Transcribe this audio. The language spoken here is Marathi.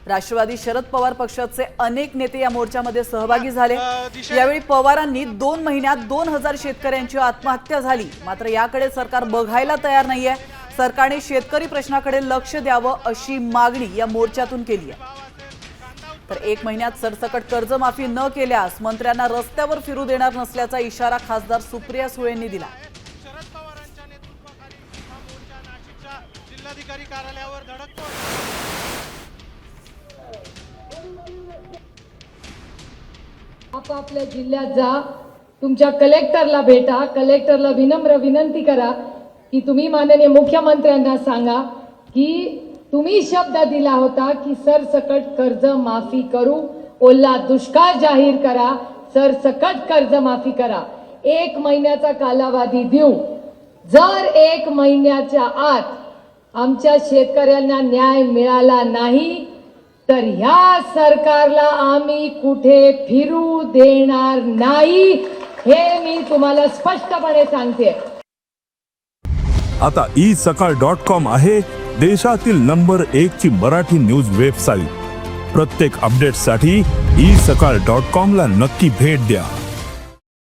राष्ट्रवादी शरद पवार पक्षाचे अनेक नेते या मोर्चामध्ये सहभागी झाले। यावेळी पवारांनी 2 महिन्यात 2000 शेतकऱ्यांची आत्महत्या झाली, मात्र याकडे सरकार बघायला तयार नाहीये। सरकारने शेतकरी प्रश्नाकडे लक्ष द्यावं अशी मागणी या मोर्चातून केली आहे। तर 1 महिन्यात सरसकट कर्जमाफी न केल्यास मंत्र्यांना रस्त्यावर फिरू देणार नसल्याचा इशारा खासदार सुप्रिया सुळेंनी दिला। शरद पवारांच्या नेतृत्वाखाली हा मोर्चा नाशिकच्या जिल्हाधिकारी कार्यालयावर धडकतो। आपापल्या जिल्ह्यात जा, तुमच्या कलेक्टरला भेटा, कलेक्टरला विनम्र विनंती करा की तुम्ही माननीय मुख्यमंत्र्यांना सांगा की तुम्ही शब्द दिला होता की सरसकट कर्ज माफी करू, ओला दुष्काळ जाहीर करा, सरसकट कर्ज माफी करा। 1 महिन्याचा कालावधी देऊ। जर 1 महिन्याच्या आत आमच्या शेतकऱ्यांना न्याय मिळाला नाही तर ह्या सरकारला आम्ही कुठे फिरू देणार नाही, हे मी तुम्हाला स्पष्टपणे सांगते। आता isakal.com आहे देशातील नंबर 1 ची मराठी न्यूज वेबसाईट। प्रत्येक अपडेटसाठी isakal.com ला नक्की भेट द्या।